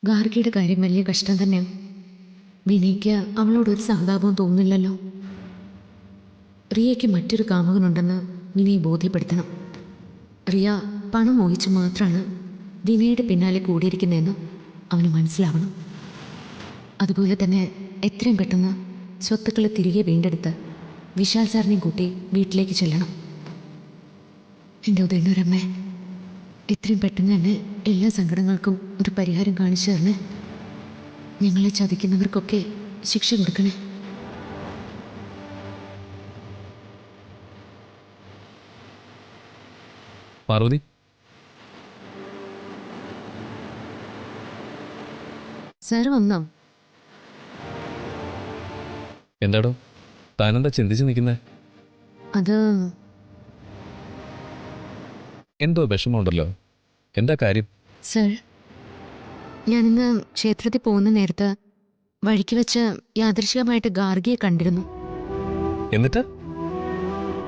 ഗാർഗിയുടെ കാര്യം വലിയ കഷ്ടം തന്നെയാണ്. വിനയ്ക്ക് അവളോടൊരു സഹതാപവും തോന്നില്ലല്ലോ. റിയയ്ക്ക് മറ്റൊരു കാമുകനുണ്ടെന്ന് വിനയ് ബോധ്യപ്പെടുത്തണം. റിയ പണം മോഹിച്ച് മാത്രമാണ് വിനയുടെ പിന്നാലെ കൂടിയിരിക്കുന്നതെന്ന് അവന് മനസ്സിലാവണം. അതുപോലെ തന്നെ എത്രയും പെട്ടെന്ന് സ്വത്തുക്കൾ തിരികെ വീണ്ടെടുത്ത് വിശാൽ സാറിനെയും കൂട്ടി വീട്ടിലേക്ക് ചെല്ലണം. എൻ്റെ ഉദയനൂരമ്മേ, എത്രയും പെട്ടെന്ന് തന്നെ എല്ലാ സങ്കടങ്ങൾക്കും ഒരു പരിഹാരം കാണിച്ചു തരണേ. ഞങ്ങളെ ചതിക്കുന്നവർക്കൊക്കെ ശിക്ഷ കൊടുക്കണേ. പാർവതി, സാർ വന്നോ? എന്താടോ താനെന്താ ചിന്തിച്ച് നിൽക്കുന്നേ? അത് എന്തോ വിഷമമുണ്ടല്ലോ, എന്താ കാര്യം? സാർ, ഞാനിന്ന് ക്ഷേത്രത്തിൽ പോകുന്ന നേരത്ത് വഴിക്ക് വെച്ച് യാദൃശ്ചികമായിട്ട് ഗാർഗിയെ കണ്ടിരുന്നു. എന്നിട്ട്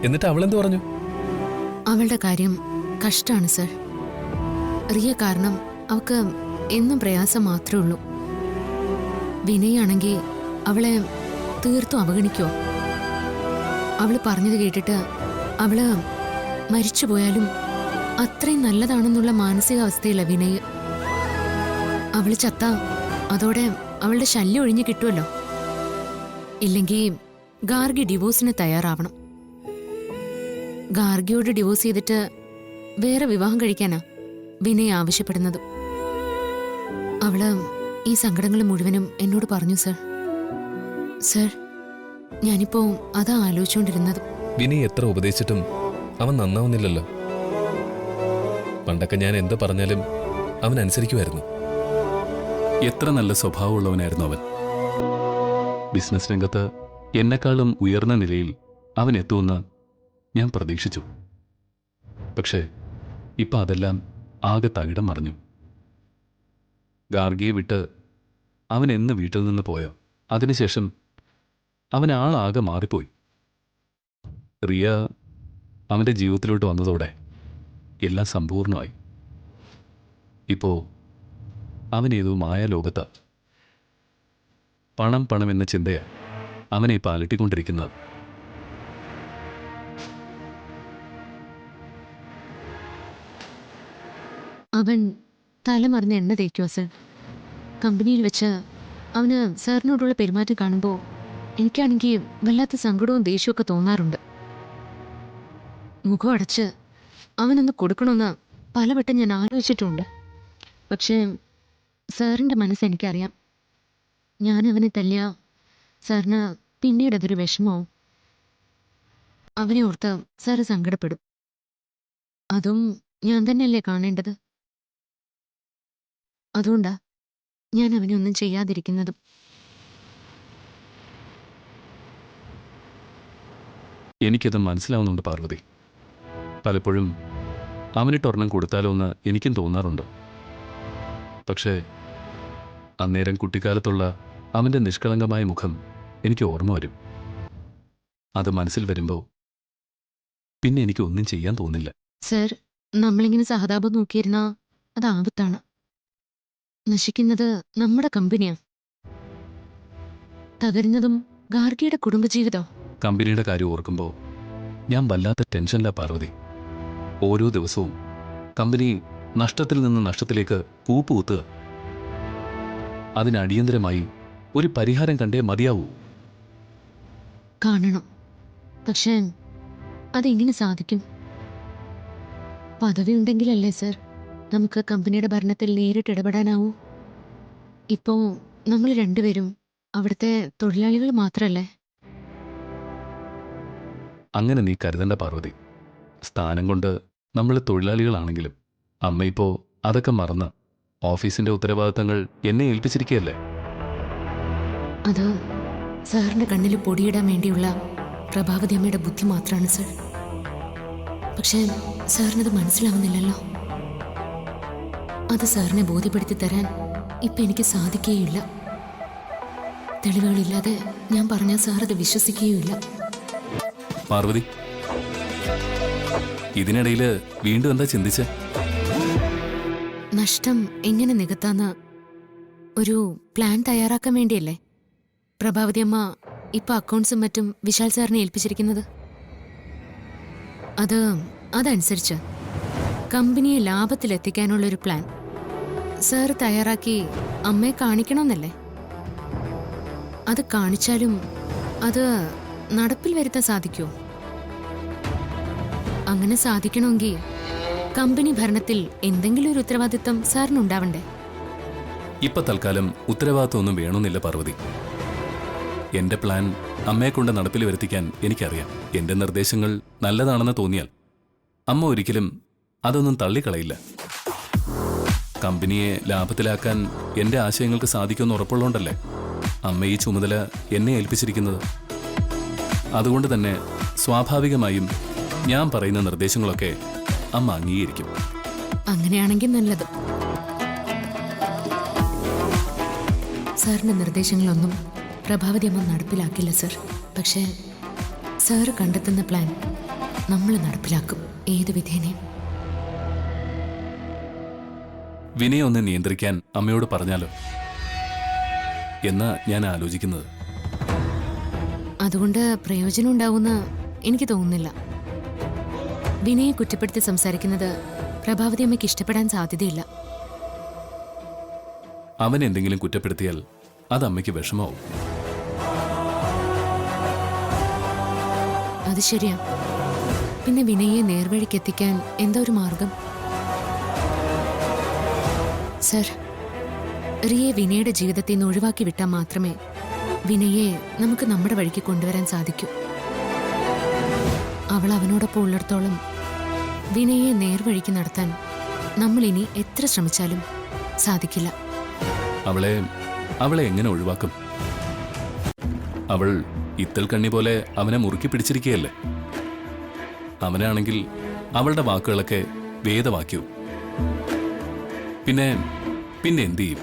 എന്നിട്ട് അവളെന്ത് പറഞ്ഞു? അവളുടെ കാര്യം കഷ്ടാണ് സർ. റിയ കാരണം അവൾക്ക് എന്നും പ്രയാസം മാത്രമേ ഉള്ളൂ. വിനയാണെങ്കിൽ അവളെ തീർത്തും അവഗണിക്കുമോ? അവള് പറഞ്ഞത് കേട്ടിട്ട് അവള് മരിച്ചുപോയാലും അത്രയും നല്ലതാണെന്നുള്ള മാനസികാവസ്ഥയില്ല വിനയ്. അവള് ചത്ത അതോടെ അവളുടെ ശല്യം ഒഴിഞ്ഞു കിട്ടുമല്ലോ. ഇല്ലെങ്കിൽ ഗാർഗി ഡിവോഴ്സിന് തയ്യാറാവണം. ഗാർഗിയോട് ഡിവോഴ്സ് ചെയ്തിട്ട് വേറെ വിവാഹം കഴിക്കാനാ വിനയ് ആവശ്യപ്പെടുന്നത്. അവള് ഈ സങ്കടങ്ങൾ മുഴുവനും എന്നോട് പറഞ്ഞു സർ. സർ, ഞാനിപ്പോ അതാ ആലോചിച്ചുകൊണ്ടിരുന്നത്. വിനയ് എത്ര ഉപദേശിച്ചിട്ടും അവൻ നന്നാവുന്നില്ലല്ലോ. പണ്ടൊക്കെ ഞാൻ എന്ത് പറഞ്ഞാലും അവൻ അനുസരിക്കുമായിരുന്നു. എത്ര നല്ല സ്വഭാവമുള്ളവനായിരുന്നു അവൻ. ബിസിനസ് രംഗത്ത് എന്നെക്കാളും ഉയർന്ന നിലയിൽ അവൻ എത്തുമെന്ന് ഞാൻ പ്രതീക്ഷിച്ചു. പക്ഷേ ഇപ്പം അതെല്ലാം ആകെ തകിടം മറിഞ്ഞു. ഗാർഗിയെ വിട്ട് അവൻ എന്ന് വീട്ടിൽ നിന്ന് പോയോ അതിനുശേഷം അവൻ ആളാകെ മാറിപ്പോയി. റിയ അവൻ്റെ ജീവിതത്തിലോട്ട് വന്നതോടെ എല്ലാം സമ്പൂർണ്ണമായി. ഇപ്പോൾ അവനേതോ മായാലോകത്ത്. പണം പണം എന്ന ചിന്തയാണ് അവനെ ഇപ്പോൾ അലട്ടിക്കൊണ്ടിരിക്കുന്നത്. അവൻ തലമറിഞ്ഞ് എണ്ണ തേക്കുമോ സർ? കമ്പനിയിൽ വെച്ച് അവന് സാറിനോടുള്ള പെരുമാറ്റം കാണുമ്പോൾ എനിക്കാണെങ്കിൽ വല്ലാത്ത സങ്കടവും ദേഷ്യവും തോന്നാറുണ്ട്. മുഖം അടച്ച് അവനൊന്ന് കൊടുക്കണമെന്ന് പലവട്ടം ഞാൻ ആലോചിച്ചിട്ടുണ്ട്. പക്ഷേ സാറിൻ്റെ മനസ്സെനിക്കറിയാം. ഞാൻ അവനെ തല്ലിയ സാറിന് പിന്നീട് അതൊരു വിഷമവും. അവനെ ഓർത്ത് സാറ് സങ്കടപ്പെടും. അതും ഞാൻ തന്നെയല്ലേ കാണേണ്ടത്. അതുകൊണ്ടാ ഞാൻ അവനെ ഒന്നും ചെയ്യാതിരിക്കുന്നതും. എനിക്കത് മനസ്സിലാവുന്നുണ്ട് പാർവതി. പലപ്പോഴും അവനിട്ടൊരെണ്ണം കൊടുത്താലോ എന്ന് എനിക്കും തോന്നാറുണ്ട്. പക്ഷേ അന്നേരം കുട്ടിക്കാലത്തുള്ള അവൻ്റെ നിഷ്കളങ്കമായ മുഖം എനിക്ക് ഓർമ്മ വരും. അത് മനസ്സിൽ വരുമ്പോൾ പിന്നെ എനിക്ക് ഒന്നും ചെയ്യാൻ തോന്നില്ല. സർ, നമ്മളിങ്ങനെ സഹതാപം നോക്കിയിരുന്നാ അത് ആപത്താണ്. നശിക്കുന്നത് നമ്മുടെ കമ്പനിയാണ്. തകരുന്നതും ഗാർഗിയുടെ കുടുംബജീവിതം. കമ്പനിയുടെ കാര്യം ഓർക്കുമ്പോൾ ഞാൻ വല്ലാത്ത ടെൻഷനില്ല പാർവതി. ഓരോ ദിവസവും കമ്പനി നഷ്ടത്തിൽ നിന്ന് നഷ്ടത്തിലേക്ക് കൂപ്പുകുത്തുക. അതിനടിയന്തരമായി ഒരു പരിഹാരം കണ്ടേ മതിയാവൂ. കാണണം. പക്ഷേ അതെങ്ങനെ സാധിക്കും? പദവി ഉണ്ടെങ്കിലല്ലേ സർ നമുക്ക് കമ്പനിയുടെ ഭരണത്തിൽ നേരിട്ട് ഇടപെടാനാവൂ. ഇപ്പോൾ നമ്മൾ രണ്ടുപേരും അവിടുത്തെ തൊഴിലാളികൾ മാത്രമല്ലേ? അങ്ങനെ നീ കരുതണ്ട പാർവതി. സ്ഥാനം കൊണ്ട് നമ്മൾ തൊഴിലാളികളാണെങ്കിലും അമ്മ ഇപ്പോൾ അതൊക്കെ മറന്ന് ഓഫീസിന്റെ ഉത്തരവാദിത്തങ്ങൾ എന്നെ ഏൽപ്പിച്ചിരിക്കുകയല്ലേ. അത് സാറിൻ്റെ കണ്ണിൽ പൊടിയിടാൻ വേണ്ടിയുള്ള പ്രഭാവതി അമ്മയുടെ ബുദ്ധി മാത്രമാണ് സർ. പക്ഷേ സാറിനത് മനസ്സിലാവുന്നില്ലല്ലോ. അത് സാറിനെ ബോധ്യപ്പെടുത്തി തരാൻ ഇപ്പം എനിക്ക് സാധിക്കുകയില്ല. തെളിവുകളില്ലാതെ ഞാൻ പറഞ്ഞാൽ സാർ അത് വിശ്വസിക്കുകയുമില്ല. പാർവതി, ഇതിനിടയിൽ വീണ്ടും എന്താ ചിന്തിച്ച? നഷ്ടം എങ്ങനെ നികത്താന്ന് ഒരു പ്ലാൻ തയ്യാറാക്കാൻ വേണ്ടിയല്ലേ പ്രഭാവതി അമ്മ ഇപ്പൊ അക്കൗണ്ട്സും മറ്റും വിശാൽ സാറിനെ ഏൽപ്പിച്ചിരിക്കുന്നത്? അതനുസരിച്ച് കമ്പനിയെ ലാഭത്തിലെത്തിക്കാനുള്ളൊരു പ്ലാൻ സാർ തയ്യാറാക്കി അമ്മയെ കാണിക്കണമെന്നല്ലേ? അത് കാണിച്ചാലും അത് നടപ്പിൽ വരുത്താൻ സാധിക്കുമോ? അങ്ങനെ സാധിക്കണമെങ്കിൽ കമ്പനി ഭരണത്തിൽ എന്തെങ്കിലും ഒരു ഉത്തരവാദിത്വം സാറിനുണ്ടാവണ്ടേ? ഇപ്പൊ തൽക്കാലം ഉത്തരവാദിത്വമൊന്നും വേണമെന്നില്ല പാർവതി. എന്റെ പ്ലാൻ അമ്മയെ കൊണ്ട് നടപ്പിൽ വരുത്തിക്കാൻ എനിക്കറിയാം. എന്റെ നിർദ്ദേശങ്ങൾ നല്ലതാണെന്ന് തോന്നിയാൽ അമ്മ ഒരിക്കലും അതൊന്നും തള്ളിക്കളയില്ല. കമ്പനിയെ ലാഭത്തിലാക്കാൻ എന്റെ ആശയങ്ങൾക്ക് സാധിക്കുമെന്ന് ഉറപ്പുള്ളതുകൊണ്ടല്ലേ അമ്മ ഈ ചുമതല എന്നെ ഏൽപ്പിച്ചിരിക്കുന്നത്. അതുകൊണ്ട് തന്നെ സ്വാഭാവികമായും ഞാൻ പറയുന്ന നിർദ്ദേശങ്ങളൊക്കെ അമ്മ അംഗീകരിക്കും. അങ്ങനെയാണെങ്കിൽ നല്ലത്. സാറിന്റെ നിർദ്ദേശങ്ങളൊന്നും പ്രഭാവതി അമ്മ നടപ്പിലാക്കില്ല സർ. പക്ഷേ സാറ് കണ്ടെത്തുന്ന പ്ലാൻ നമ്മൾ നടപ്പിലാക്കും ഏത് വിധേനയും. വിനയെ ഒന്ന് നിയന്ത്രിക്കാൻ അമ്മയോട് പറഞ്ഞാലോ എന്നാ ഞാൻ ആലോചിക്കുന്നത്. അതുകൊണ്ട് പ്രയോജനം ഉണ്ടാവുമെന്ന് എനിക്ക് തോന്നുന്നില്ല. വിനയെ കുറ്റപ്പെടുത്തി സംസാരിക്കുന്നത് പ്രഭാവതി അമ്മയ്ക്ക് ഇഷ്ടപ്പെടാൻ സാധ്യതയില്ല. അവൻ എന്തെങ്കിലും കുറ്റപ്പെടുത്തിയാൽ അത് അമ്മയ്ക്ക് വിഷമാവും. അത് ശരിയാ. പിന്നെ വിനയെ നേർവഴിക്ക് എത്തിക്കാൻ എന്താ ഒരു മാർഗം? സർ, റിയെ വിനയുടെ ജീവിതത്തിൽ നിന്ന് ഒഴിവാക്കി വിട്ടാൽ മാത്രമേ വിനയെ നമുക്ക് നമ്മുടെ വഴിക്ക് കൊണ്ടുവരാൻ സാധിക്കൂ. അവൾ അവനോടൊപ്പം ഉള്ളിടത്തോളം വിനയെ നേർവഴിക്ക് നടത്താൻ നമ്മൾ ഇനി എത്ര ശ്രമിച്ചാലും സാധിക്കില്ല. അവളെ എങ്ങനെ ഒഴിവാക്കും? അവൾ ഇത്തൽ കണ്ണി പോലെ അവനെ മുറുക്കി പിടിച്ചിരിക്കുകയല്ലേ. അവനാണെങ്കിൽ അവളുടെ വാക്കുകളൊക്കെ വേദവാക്യവും. പിന്നെ എന്തു ചെയ്യും?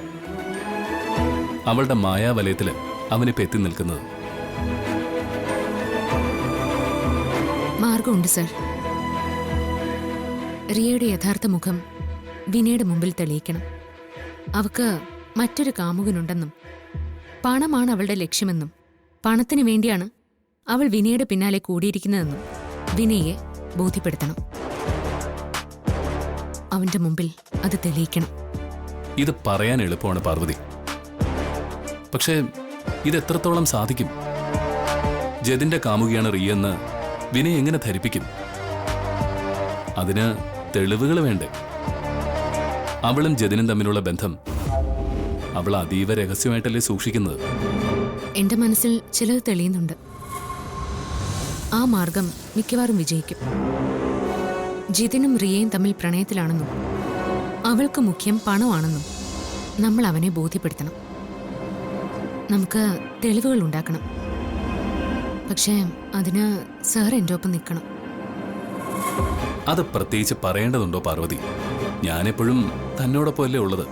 അവളുടെ മായാവലയത്തില് അവനിപ്പോ എത്തി നിൽക്കുന്നത്. മാർഗമുണ്ട് സർ. റിയയുടെ യഥാർത്ഥ മുഖം വിനയുടെ മുമ്പിൽ തെളിയിക്കണം. അവക്ക് മറ്റൊരു കാമുകനുണ്ടെന്നും പണമാണ് അവളുടെ ലക്ഷ്യമെന്നും പണത്തിനു വേണ്ടിയാണ് അവൾ വിനയുടെ പിന്നാലെ കൂടിയിരിക്കുന്നതെന്നും വിനയെ ബോധ്യപ്പെടുത്തണം. അവന്റെ മുമ്പിൽ അത് തെളിയിക്കണം. ഇത് പറയാൻ എളുപ്പമാണ് പാർവതി. പക്ഷേ ഇതെത്രത്തോളം സാധിക്കും? ജതിന്റെ കാമുകിയാണ് റിയെന്ന് വിനയ് എങ്ങനെ ധരിപ്പിക്കും? അതിന് തെളിവുകൾ വേണ്ടേ? അവളും ജതിനും തമ്മിലുള്ള ബന്ധം അവൾ അതീവ രഹസ്യമായിട്ടല്ലേ സൂക്ഷിക്കുന്നത്? എന്റെ മനസ്സിൽ ചിലത് തെളിയുന്നുണ്ട്. ആ മാർഗം മിക്കവാറും വിജയിക്കും. ജിതിനും റിയയും തമ്മിൽ പ്രണയത്തിലാണെന്നും അവൾക്ക് മുഖ്യം പണമാണെന്നും നമ്മൾ അവനെ ബോധ്യപ്പെടുത്തണം. നമുക്ക് തെളിവുകൾ ഉണ്ടാക്കണം. പക്ഷേ അതിന് സാർ എൻ്റെ ഒപ്പം നിൽക്കണം. അത് പ്രത്യേകിച്ച് പറയേണ്ടതുണ്ടോ പാർവതി? ഞാനെപ്പോഴും തന്നോടൊപ്പം അല്ലേ ഉള്ളത്.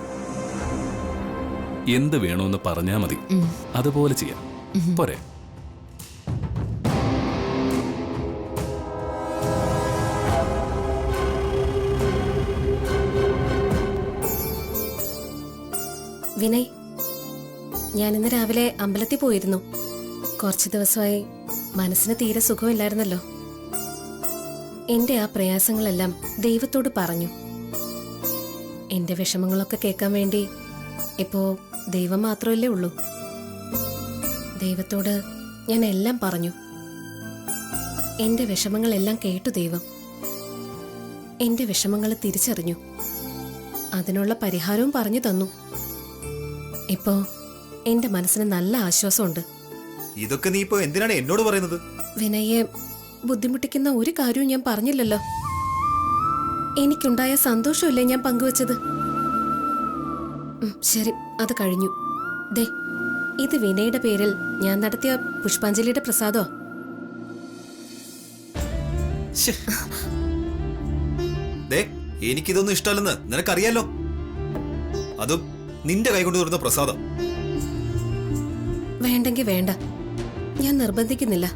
എന്ത് വേണമെന്ന് പറഞ്ഞാൽ മതി, അതുപോലെ ചെയ്യാം. പോരെ? വിനയ്, ഞാൻ ഇന്ന് രാവിലെ അമ്പലത്തിൽ പോയിരുന്നു. കുറച്ച് ദിവസമായി മനസ്സിന് തീരെ സുഖമില്ലായിരുന്നല്ലോ. എന്റെ ആ പ്രയാസങ്ങളെല്ലാം ദൈവത്തോട് പറഞ്ഞു. എന്റെ വിഷമങ്ങളൊക്കെ കേൾക്കാൻ വേണ്ടി ഇപ്പോ ദൈവം മാത്രമല്ലേ ഉള്ളൂ. ദൈവത്തോട് ഞാൻ എല്ലാം പറഞ്ഞു. എന്റെ വിഷമങ്ങളെല്ലാം കേട്ടു ദൈവം. എന്റെ വിഷമങ്ങൾ തിരിച്ചറിഞ്ഞു. അതിനുള്ള പരിഹാരവും പറഞ്ഞു തന്നു. ഇപ്പോ എന്റെ മനസ്സിന് നല്ല ആശ്വാസമുണ്ട്. ഇതൊക്കെ നീ ഇപ്പോ എന്തിനാണ് എന്നോട് പറയുന്നത്? വിനയെ ബുദ്ധിമുട്ടിക്കുന്ന ഒരു കാര്യവും ഞാൻ പറഞ്ഞില്ലല്ലോ. എനിക്കുണ്ടായ സന്തോഷമല്ലേ ഞാൻ പങ്കുവച്ചത്. ശരി, അത് കഴിഞ്ഞു. ദേ, ഇത് വിനയുടെ പേരിൽ ഞാൻ നടത്തിയ പുഷ്പാഞ്ജലിയുടെ പ്രസാദോ. എനിക്കിതൊന്നും ഇഷ്ടമല്ലെന്ന് നിനക്കറിയാലോ. അതും നിന്റെ കൈകൊണ്ട് തുറന്ന പ്രസാദം. വേണ്ടെങ്കിൽ വേണ്ട, ഞാൻ നിർബന്ധിക്കുന്നില്ല.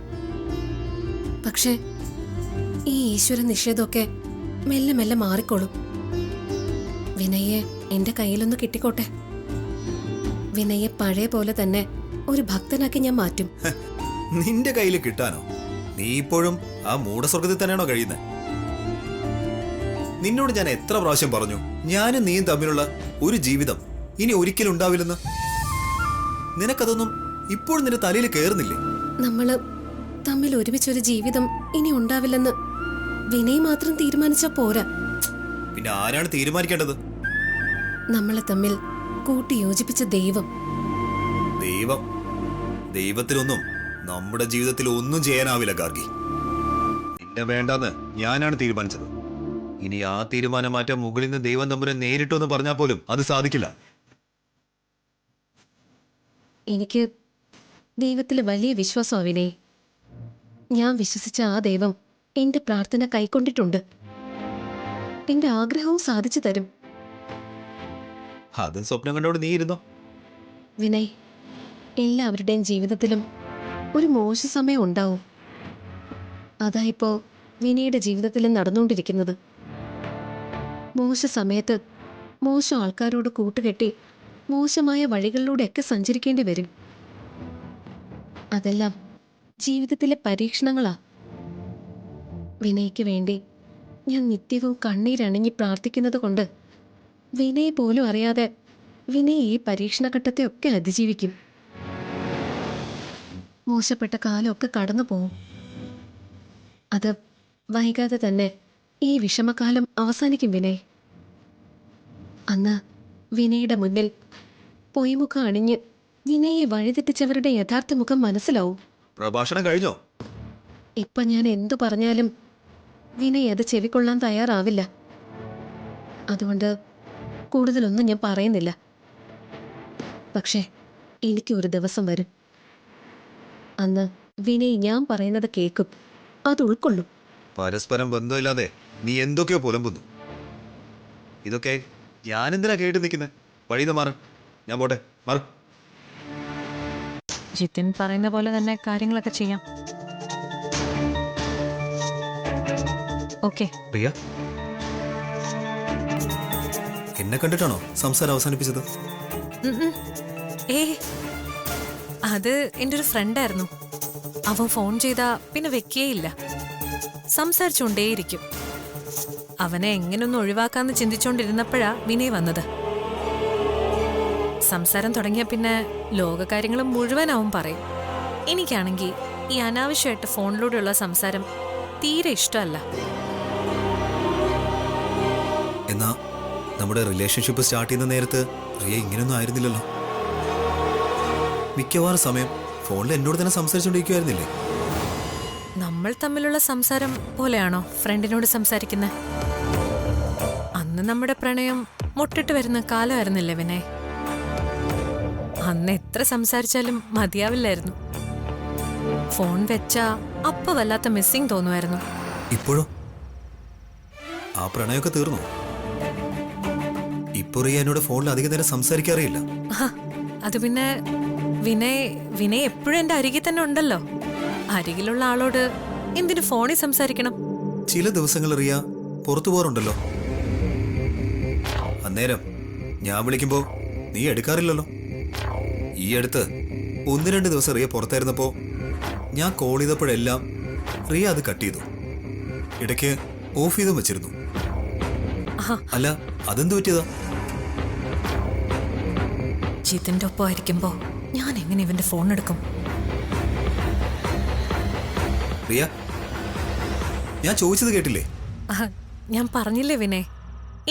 പക്ഷേ ഈ ഈശ്വര നിഷേധമൊക്കെ മെല്ലെ മെല്ലെ മാറിക്കോളും. വിനയെ എന്റെ കയ്യിലൊന്ന് കിട്ടിക്കോട്ടെ. വിനയെ പഴയ പോലെ തന്നെ ഒരു ഭക്തനാക്കി ഞാൻ മാറ്റും. നിന്റെ കയ്യിൽ കിട്ടാനോ? നീ ഇപ്പോഴും ആ മൂഢസ്വർഗത്തിൽ തന്നെയാണോ കഴിയുന്നത്? നിന്നോട് ഞാൻ എത്ര പ്രാവശ്യം പറഞ്ഞു ഞാനും നീയും തമ്മിലുള്ള ഒരു ജീവിതം ഇനി ഒരിക്കലും ഉണ്ടാവില്ലെന്ന്? നിനക്കതൊന്നും ഇപ്പോഴും നിന്റെ തലയിൽ കയറുന്നില്ലേ? നമ്മള് തമ്മിൽ ഒരുമിച്ചൊരു ജീവിതം ഇനി ഉണ്ടാവില്ലെന്ന് വിനയ് മാത്രം തീരുമാനിച്ചാ പോരാ. പിന്നെ ആരാണ് തീരുമാനിക്കേണ്ടത്? നമ്മളെ തമ്മിൽ കൂട്ടി യോജിപ്പിച്ച ദൈവം. ദൈവത്തിനൊന്നും നമ്മുടെ ജീവിതത്തിൽ ഒന്നും ചെയ്യാനാവില്ല ഗാർഗി. നിന്നെ വേണ്ടെന്ന് ഞാനാണ് തീരുമാനിച്ചത്. ഇനി ആ തീരുമാനം മാറ്റാൻ മുകളിൽ നിന്ന് ദൈവം തമ്മിൽ നേരിട്ടൊന്ന് പറഞ്ഞാൽ പോലും അത് സാധിക്കില്ല. എനിക്ക് ദൈവത്തിൽ വലിയ വിശ്വാസം വിനയ്. ഞാൻ വിശ്വസിച്ച ആ ദൈവം എന്റെ പ്രാർത്ഥന കൈക്കൊണ്ടിട്ടുണ്ട്. എന്റെ ആഗ്രഹവും സാധിച്ചു തരും. അതും സ്വപ്നം കണ്ടോട് നീ ഇരുന്നോ? വിനയ്, എല്ലാവരുടെയും ജീവിതത്തിലും ഒരു മോശ സമയം ഉണ്ടാവും. അതാ ഇപ്പോ വിനയുടെ ജീവിതത്തിലും നടന്നുകൊണ്ടിരിക്കുന്നത്. മോശ സമയത്ത് മോശം ആൾക്കാരോട് കൂട്ടുകെട്ടി മോശമായ വഴികളിലൂടെയൊക്കെ സഞ്ചരിക്കേണ്ടി വരും. അതെല്ലാം ജീവിതത്തിലെ പരീക്ഷണങ്ങളാ. വിനയ്ക്ക് വേണ്ടി ഞാൻ നിത്യവും കണ്ണീരണിഞ്ഞ് പ്രാർത്ഥിക്കുന്നത് കൊണ്ട് വിനയ് പോലും അറിയാതെ വിനയ് ഈ പരീക്ഷണഘട്ടത്തെ ഒക്കെ അതിജീവിക്കും. മോശപ്പെട്ട കാലമൊക്കെ കടന്നു പോവും. അത് വൈകാതെ തന്നെ ഈ വിഷമകാലം അവസാനിക്കും വിനയ്. അന്ന് വിനയുടെ മുന്നിൽ പൊയ്മുഖം അണിഞ്ഞ് വിനയെ വഴിതെറ്റിച്ചവരുടെ യഥാർത്ഥ മുഖം മനസ്സിലാവും. പ്രഭാഷണം കഴിഞ്ഞോ? ഇപ്പൊ ഞാൻ എന്തു പറഞ്ഞാലും വിനയ് അത് ചെവിക്കൊള്ളാൻ തയ്യാറാവില്ല. അതുകൊണ്ട് കൂടുതലൊന്നും ഞാൻ പറയുന്നില്ല. പക്ഷേ എനിക്കൊരു ദിവസം വരും. അന്ന് വിനയ് ഞാൻ പറയുന്നത് കേൾക്കും, അത് ഉൾക്കൊള്ളും. പരസ്പരം ബന്ധമില്ലാതെ നീ എന്തൊക്കെയോ പുലമ്പുന്നു. ഇതൊക്കെ ഞാനെന്തിനാ കേട്ട് നിൽക്കുന്നത്? വഴിന്ന് മാറ്, ഞാൻ പോട്ടെ, മാറ്. ജിതിൻ പറയുന്ന പോലെ തന്നെ കാര്യങ്ങളൊക്കെ ചെയ്യാം. ഓക്കെ. പ്രിയ, എന്നെ കണ്ടിട്ടാണോ സംസാരം അവസാനിപ്പിച്ചത്? ഏ അത് എൻ്റെ ഒരു ഫ്രണ്ടായിരുന്നു. അവൻ ഫോൺ ചെയ്താ പിന്നെ വെക്കേയില്ല, സംസാരിച്ചുകൊണ്ടേയിരിക്കും. അവനെ എങ്ങനൊന്ന് ഒഴിവാക്കാന്ന് ചിന്തിച്ചോണ്ടിരുന്നപ്പോഴാ വിനയ് വന്നത്. സംസാരം തുടങ്ങിയ പിന്നെ ലോകകാര്യങ്ങൾ മുഴുവൻ അവൻ പറയും. എനിക്കാണെങ്കിൽ ഈ അനാവശ്യമായിട്ട് ഫോണിലൂടെയുള്ള സംസാരം തീരെ ഇഷ്ടമല്ല. എന്നാ നമ്മുടെ റിലേഷൻഷിപ്പ് സ്റ്റാർട്ട് ചെയ്യുന്ന നേരത്ത് റിയ ഇങ്ങനെയൊന്നും ആയിരുന്നില്ലല്ലോ. മിക്കവാറും സമയം ഫോണിൽ എന്നോട് തന്നെ സംസാരിച്ചുകൊണ്ടിരിക്കുവായിരുന്നില്ലേ? നമ്മൾ തമ്മിലുള്ള സംസാരം പോലെയാണോ ഫ്രണ്ടിനോട് സംസാരിക്കുന്നത്? അന്ന് നമ്മുടെ പ്രണയം മുട്ടിട്ട് വരുന്ന കാലമായിരുന്നില്ലേ വിനയ്? അന്ന് എത്ര സംസാരിച്ചാലും മതിയാവില്ലായിരുന്നു. ഫോൺ വെച്ചാ അപ്പൊ വല്ലാത്ത മിസ്സിങ് തോന്നുമായിരുന്നു. ഇപ്പോഴോ ആ പ്രണയമൊക്കെ തീർന്നു? ഇപ്പൊ റിയ എന്നോട് ഫോണിൽ അധികം നേരം സംസാരിക്കാറിയില്ല. അത് പിന്നെ വിനയ് എപ്പോഴും എന്റെ അരികിൽ തന്നെ ഉണ്ടല്ലോ. അരികിലുള്ള ആളോട് എന്തിനു ഫോണിൽ സംസാരിക്കണം? ചില ദിവസങ്ങൾ റിയ പുറത്തു പോകാറുണ്ടല്ലോ. അന്നേരം ഞാൻ വിളിക്കുമ്പോ നീ എടുക്കാറില്ലല്ലോ. ഈ അടുത്ത് 1-2 ദിവസം റിയ പുറത്തായിരുന്നപ്പോ ഞാൻ കോൾ ചെയ്തപ്പോഴെല്ലാം റിയ അത് കട്ട് ചെയ്തു, ഇടയ്ക്ക് ഓഫ് ചെയ്തും വെച്ചിരുന്നു. അല്ല, അതെന്ത് പറ്റിയതാ? ജിതിന്റെ ഒപ്പം ആയിരിക്കുമ്പോ ഞാൻ എങ്ങനെ ഇവന്റെ ഫോൺ എടുക്കും? റിയ, ഞാൻ ചോദിച്ചത് കേട്ടില്ലേ? ഞാൻ പറഞ്ഞില്ലേ വിനയ്,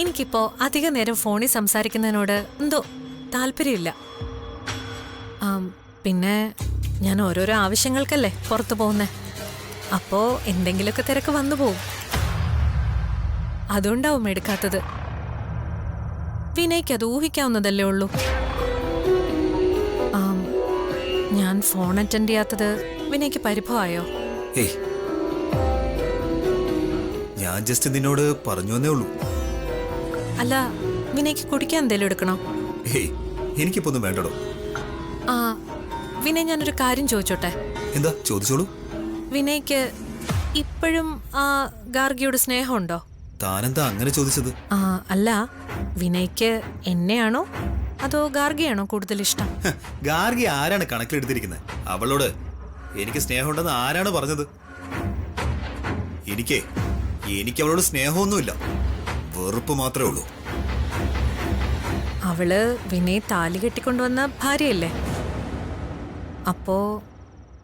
എനിക്കിപ്പോ അധിക നേരം ഫോണിൽ സംസാരിക്കുന്നതിനോട് എന്തോ താല്പര്യമില്ല. പിന്നെ ഞാൻ ഓരോരോ ആവശ്യങ്ങൾക്കല്ലേ പുറത്തു പോകുന്നേ. അപ്പോ എന്തെങ്കിലുമൊക്കെ തിരക്ക് വന്നു പോകും. അതുകൊണ്ടാവും എടുക്കാത്തത്. വിനയ്ക്ക് അത് ഊഹിക്കാവുന്നതല്ലേ ഉള്ളൂ. ഞാൻ ഫോൺ അറ്റൻഡ് ചെയ്യാത്തത് വിനയ്ക്ക് പരിഭവമായോ? ഏയ്, ഞാൻ ജസ്റ്റ് നിന്നോട് പറഞ്ഞു എന്നേ ഉള്ളൂ. അല്ല, വിനയ്ക്ക് കുടിക്കാൻ എന്തേലും എടുക്കണോ? ഏയ്, എനിക്കിപ്പോ ഒന്നും വേണ്ടടോ. വിനയ്, ഞാനൊരു കാര്യം ചോദിച്ചോട്ടെ? എന്താ? ചോദിച്ചോളൂ. വിനയ്ക്ക് ഇപ്പോഴും ആ ഗാർഗിയോട് സ്നേഹമുണ്ടോ? താനെന്താ അങ്ങനെ ചോദിച്ചത്? അല്ല, വിനയ്ക്ക് എന്നെയാണോ അതോ ഗാർഗിയാണോ കൂടുതൽ ഇഷ്ടം? ഗാർഗി ആരാണ് കണക്കിലെടുത്തിരിക്കുന്നത്? അവളോട് എനിക്ക് സ്നേഹമുണ്ടെന്ന് ആരാണ് പറഞ്ഞത്? എനിക്ക് അവളോട് സ്നേഹമൊന്നുമില്ല, വെറുപ്പ് മാത്രമേ ഉള്ളൂ. അവള് വിനയ് താലി കെട്ടിക്കൊണ്ടുവന്ന ഭാര്യയല്ലേ? അപ്പോ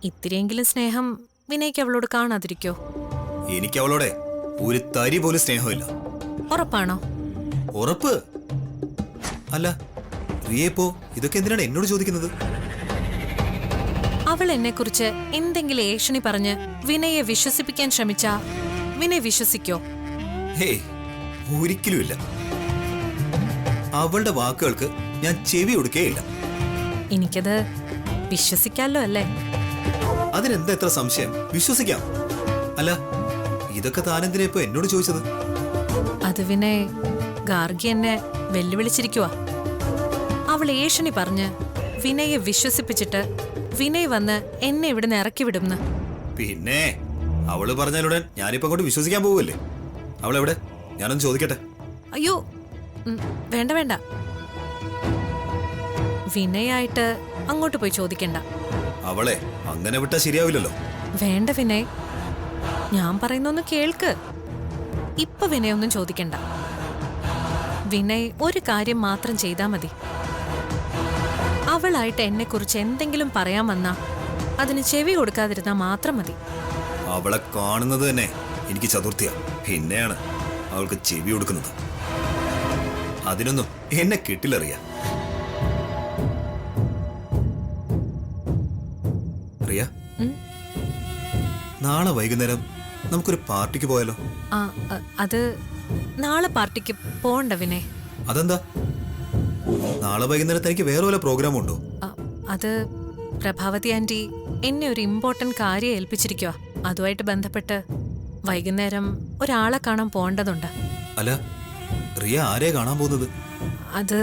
ഇത്തിരിയെങ്കിലും സ്നേഹം വിനയ്ക്ക് അവളോട് കാണാതിരിക്കോ? എനിക്ക് അവളോടെ ഒരു തരി പോലും സ്നേഹമില്ല. ഉറപ്പാണോ? ഉറപ്പ്. അല്ല റിയപ്പോ ഇതൊക്കെ എന്തിനാണ് എന്നോട് ചോദിക്കുന്നത്? അവൾ എന്നെക്കുറിച്ച് എന്തെങ്കിലും ഏഷണി പറഞ്ഞ് വിനയെ വിശ്വസിപ്പിക്കാൻ ശ്രമിച്ചാ വിനയ് വിശ്വസിക്കോ? ഹേയ്, ഒരിക്കലുമില്ല. അവളുടെ വാക്കുകൾക്ക് ഞാൻ ചെവി കൊടുക്കേയില്ല. എനിക്കത് വിശ്വസിക്കാമല്ലോ അല്ലേ? അതിനെന്താ എത്ര സംശയം? വിശ്വസിക്കാം. അല്ല ഇതൊക്കെ താനെന്തിനാ ഇപ്പൊ എന്നോട് ചോദിച്ചത്? അത് വിനയ് ഗാർഗി എന്നെ വെല്ലുവിളിച്ചിരിക്കുവാ. അവൾ ഏഷണി പറഞ്ഞ് വിനയെ വിശ്വസിപ്പിച്ചിട്ട് വിനയ് വന്ന് എന്നെ ഇവിടുന്ന് ഇറക്കി വിടുന്നു. പിന്നെ അവള് പറഞ്ഞാലുടൻ ഞാനിപ്പോ അങ്ങോട്ട് വിശ്വസിക്കാൻ പോവല്ലേ? അവളെവിടെ? ഞാനൊന്ന് ചോദിക്കട്ടെ. അയ്യോ, വേണ്ട വേണ്ട, വിനയായിട്ട് അങ്ങോട്ട് പോയി ചോദിക്കണ്ട. അവളെ അങ്ങനെ വിട്ടാ ശരിയാവില്ലല്ലോ. വേണ്ട വിനയ്, ഞാൻ പറയുന്നൊന്ന് കേൾക്ക്. ഇപ്പൊ വിനയ് ഒന്നും ചോദിക്കണ്ട. വിനയ് ഒരു കാര്യം മാത്രം ചെയ്താൽ മതി. അവളായിട്ട് എന്നെക്കുറിച്ച് എന്തെങ്കിലും പറയാൻ വന്നാ അതിന് ചെവി കൊടുക്കാതിരുന്നാ മാത്രം മതി. അവളെ കാണുന്നത് തന്നെ എനിക്ക് ചതുർത്ഥിയാ, പിന്നെയാണ് അവൾക്ക് ചെവി കൊടുക്കുന്നത്. അതിനൊന്നും എന്നെ കിട്ടില്ലറിയാ. റിയ, നാളെ വൈകുന്നേരം നമുക്കൊരു പാർട്ടിക്ക് പോയാലോ? അത് നാളെ പാർട്ടിക്ക് പോകണ്ട വിനയ്. അതെന്താ? നാളെ വൈകുന്നേരത്ത് എനിക്ക് വേറെ വല്ല പ്രോഗ്രാം ഉണ്ടോ? അത് പ്രഭാവതി ആന്റി എന്നെ ഒരു ഇമ്പോർട്ടന്റ് കാര്യം ഏൽപ്പിച്ചിരിക്കുക. അതുമായിട്ട് ബന്ധപ്പെട്ട് വൈകുന്നേരം ഒരാളെ കാണാൻ പോകേണ്ടതുണ്ട്. അല്ല റിയ ആരെയാ കാണാൻ പോകുന്നത്? അത്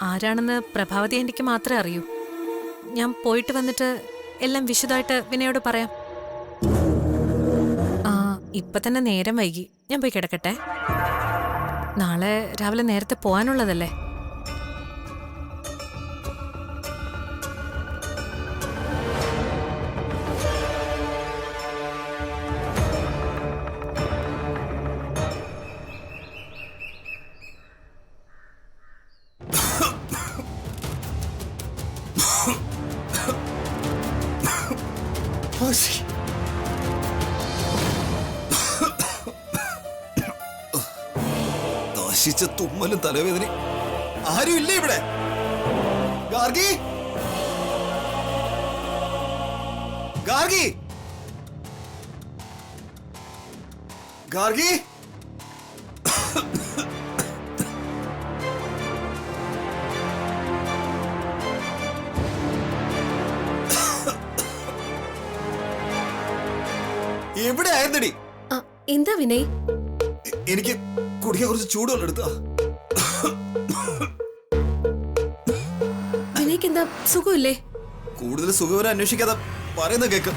ആരാണെന്ന് പ്രഭാവതി ആന്റിക്ക് മാത്രമേ അറിയൂ. ഞാൻ പോയിട്ട് വന്നിട്ട് എല്ലാം വിശദമായിട്ട് വിനയോട് പറയാം. ഇപ്പൊ തന്നെ നേരം വൈകി, ഞാൻ പോയി കിടക്കട്ടെ. നാളെ രാവിലെ നേരത്തെ പോകാനുള്ളതല്ലേ? നശിച്ച തുമ്മലും തലവേദന. ആരും ഇല്ലേ ഇവിടെ? ഗാർഗി, ഗാർഗി, ഗാർഗി. എവിടെ ആയിരുന്നടി? എന്താ വിനയ്? എനിക്ക് കുടിക്കാൻ കുറച്ച് ചൂടുവെള്ളം എടുത്താ. വിനയ്ക്ക് എന്താ സുഖമില്ലേ? കൂടുതൽ സുഖവരെ അന്വേഷിക്കാതെ പറയുന്ന കേക്ക്.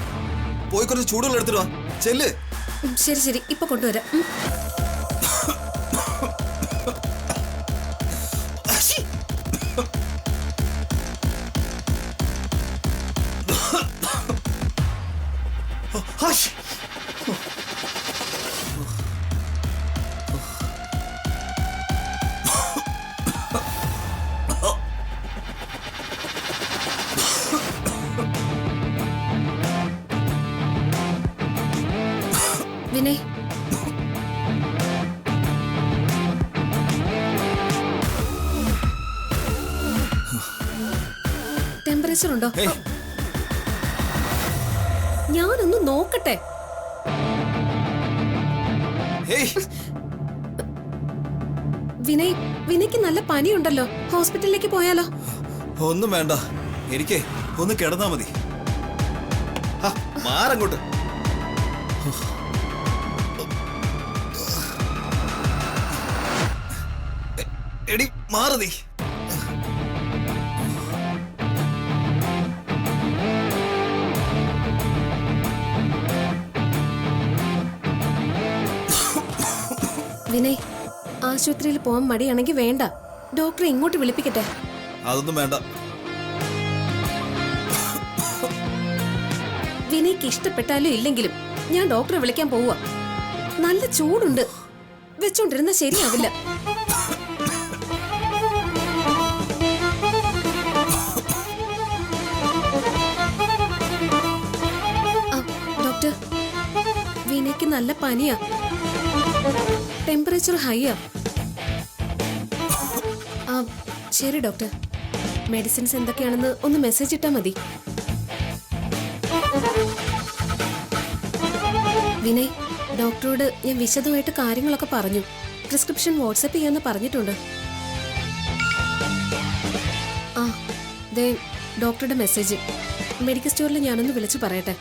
പോയി കുറച്ച് ചൂടുവെള്ളം എടുത്തിട്ട് വാ. ചെല്ല്. ശരി ശരി, ഇപ്പൊ കൊണ്ടുവരാം. വിനയ്, ടെമ്പറേച്ചർ ഉണ്ടോ? ഞാനൊന്ന് നോക്കട്ടെ. വിനയ്ക്ക് നല്ല പനിയുണ്ടല്ലോ, ഹോസ്പിറ്റലിലേക്ക് പോയാലോ? ഒന്നും വേണ്ട, എനിക്ക് ഒന്ന് കിടന്നാ മതി. മാറങ്ങോട്ട്. എടി മാറ് നീ. വിനയ്, ആശുപത്രിയിൽ പോവാൻ മടിയാണെങ്കിൽ വേണ്ട, ഡോക്ടറെ ഇങ്ങോട്ട് വിളിപ്പിക്കട്ടെ? അതൊന്നും വേണ്ട. വിനയ്ക്ക് ഇഷ്ടപ്പെട്ടാലും ഇല്ലെങ്കിലും ഞാൻ ഡോക്ടറെ വിളിക്കാൻ പോവുക. നല്ല ചൂടുണ്ട്, വെച്ചോണ്ടിരുന്ന ശരിയാവില്ല. ഡോക്ടർ, വിനയ്ക്ക് നല്ല പനിയാ, ടെമ്പറേച്ചർ ഹൈയാ. ശരി ഡോക്ടർ, മെഡിസിൻസ് എന്തൊക്കെയാണെന്ന് ഒന്ന് മെസ്സേജ് ഇട്ടാൽ മതി. വിനയ്, ഡോക്ടറോട് ഞാൻ വിശദമായിട്ട് കാര്യങ്ങളൊക്കെ പറഞ്ഞു. പ്രിസ്ക്രിപ്ഷൻ വാട്സപ്പ് ചെയ്യാന്ന് പറഞ്ഞിട്ടുണ്ട്. ദേ ഡോക്ടറുടെ മെസ്സേജ്. മെഡിക്കൽ സ്റ്റോറിൽ ഞാനൊന്ന് വിളിച്ചു പറയട്ടെ.